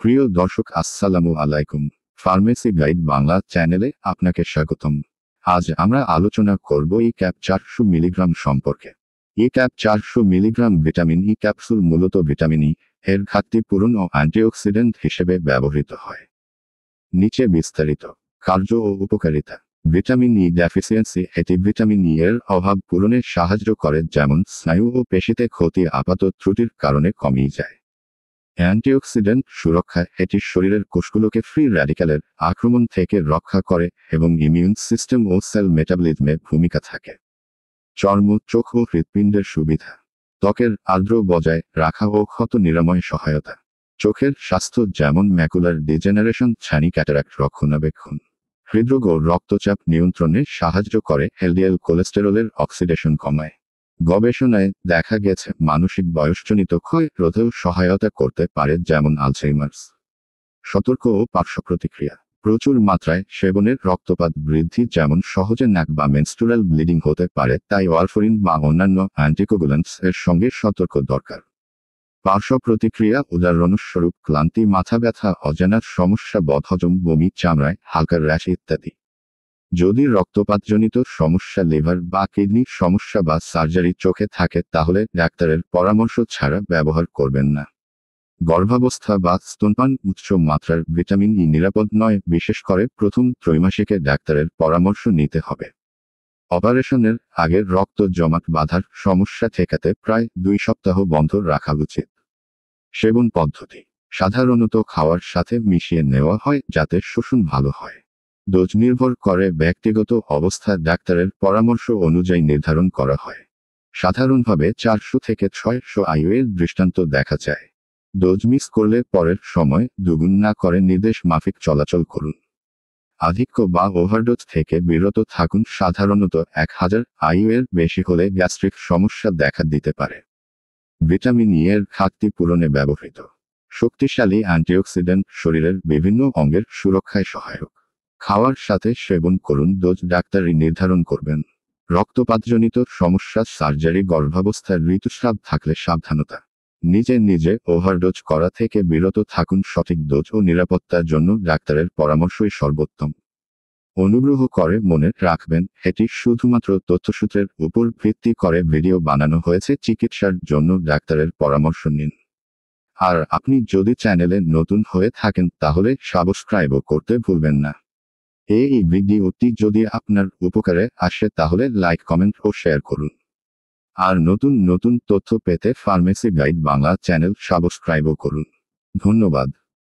প্রিয় দর্শক আসসালামু আলাইকুম। ফার্মেসি গাইড বাংলা চ্যানেলে আপনাকে স্বাগতম। আজ আমরা আলোচনা করব ই ক্যাপ 400 মিলিগ্রাম সম্পর্কে। E cap 400 milligram vitamin E capsule মূলত ভিটামিন ই এর ঘাটতি পূরণ ও অ্যান্টিঅক্সিডেন্ট হিসেবে ব্যবহৃত হয়। নিচে বিস্তারিত কার্য ও উপকারিতা। ভিটামিন ই ডেফিসিয়েন্সি এটি ভিটামিন ই এর অভাব পূরণে সাহায্য করে, যেমন স্নায়ু ও পেশিতে ক্ষতি আপাত ত্রুটির কারণে কমিয়ে যায়। অ্যান্টিঅক্সিডেন্ট সুরক্ষা এটি শরীরের কোষগুলোকে ফ্রি র্যাডিক্যালের আক্রমণ থেকে রক্ষা করে এবং ইমিউন সিস্টেম ও সেল মেটাবলিজমে ভূমিকা থাকে। চর্ম, চোখ ও হৃৎপিণ্ডের সুবিধা। ত্বকের আর্দ্র বজায় রাখা ও ক্ষত নিরাময় সহায়তা। চোখের স্বাস্থ্য, যেমন ম্যাকুলার ডিজেনারেশন, ছানি, ক্যাটারাক্ট রক্ষণাবেক্ষণ। হৃদরোগ ও রক্তচাপ নিয়ন্ত্রণে সাহায্য করে, এলডিএল কোলেস্টেরলের অক্সিডেশন কমায়। গবেষণায় দেখা গেছে মানসিক বয়সজনিত ক্ষয় রোধেও সহায়তা করতে পারে, যেমন আলঝেইমার্স। সতর্ক ও পার্শ্ব প্রতিক্রিয়া। প্রচুর মাত্রায় সেবনের রক্তপাত বৃদ্ধি, যেমন সহজে নাক বা মেনস্ট্রুয়াল ব্লিডিং হতে পারে, তাই ওয়ারফারিন বা অন্যান্য অ্যান্টিকোগুলেন্টস এর সঙ্গে সতর্ক দরকার। পার্শ্ব প্রতিক্রিয়া উদাহরণস্বরূপ ক্লান্তি, মাথা ব্যথা, অজানা সমস্যা, বদহজম, বমি, চামড়ায় হালকা র্যাশ ইত্যাদি। যদি রক্তপাতজনিত সমস্যা, লিভার বা কিডনির সমস্যা বা সার্জারি চোখে থাকে, তাহলে ডাক্তারের পরামর্শ ছাড়া ব্যবহার করবেন না। গর্ভাবস্থা বা স্তনপান উচ্চ মাত্রার ভিটামিন ই নিরাপদ নয়, বিশেষ করে প্রথম ত্রৈমাসিকে ডাক্তারের পরামর্শ নিতে হবে। অপারেশনের আগে রক্ত জমাট বাঁধার সমস্যা ঠেকাতে প্রায় 2 সপ্তাহ বন্ধ রাখা উচিত। সেবন পদ্ধতি। সাধারণত খাওয়ার সাথে মিশিয়ে নেওয়া হয় যাতে শোষণ ভালো হয়। ডোজ নির্ভর করে ব্যক্তিগত অবস্থা, ডাক্তারের পরামর্শ অনুযায়ী নির্ধারণ করা হয়। সাধারণভাবে 400 থেকে 600 IU এর দৃষ্টান্ত দেখা যায়। ডোজ মিস করলে পরের সময় দ্বিগুণ না করে নির্দেশ মাফিক চলাচল করুন। আধিক্য বা ওভারডোজ থেকে বিরত থাকুন। সাধারণত 1000 IU এর বেশি হলে গ্যাস্ট্রিক সমস্যা দেখা দিতে পারে। ভিটামিন ই এর ঘাটতি পূরণে ব্যবহৃত। শক্তিশালী অ্যান্টিঅক্সিডেন্ট শরীরের বিভিন্ন অঙ্গের সুরক্ষায় সহায়ক। খাওয়ার সাথে সেবন করুন। ডোজ ডাক্তারই নির্ধারণ করবেন। রক্তপাতজনিত সমস্যা, সার্জারি, গর্ভাবস্থায় ঋতুস্রাব থাকলে সাবধানতা। নিজে নিজে ওভারডোজ করা থেকে বিরত থাকুন। সঠিক ডোজ ও নিরাপত্তার জন্য ডাক্তারের পরামর্শই সর্বোত্তম। অনুগ্রহ করে মনে রাখবেন, এটি শুধুমাত্র তথ্যসূত্রের উপর ভিত্তি করে ভিডিও বানানো হয়েছে। চিকিৎসার জন্য ডাক্তারের পরামর্শ নিন। আর আপনি যদি চ্যানেলে নতুন হয়ে থাকেন, তাহলে সাবস্ক্রাইবও করতে ভুলবেন না। এই ভিডিওটি যদি আপনার উপকারে আসে, তাহলে লাইক, কমেন্ট ও শেয়ার করুন। আর নতুন নতুন তথ্য পেতে ফার্মেসি গাইড বাংলা চ্যানেল সাবস্ক্রাইবও করুন। ধন্যবাদ।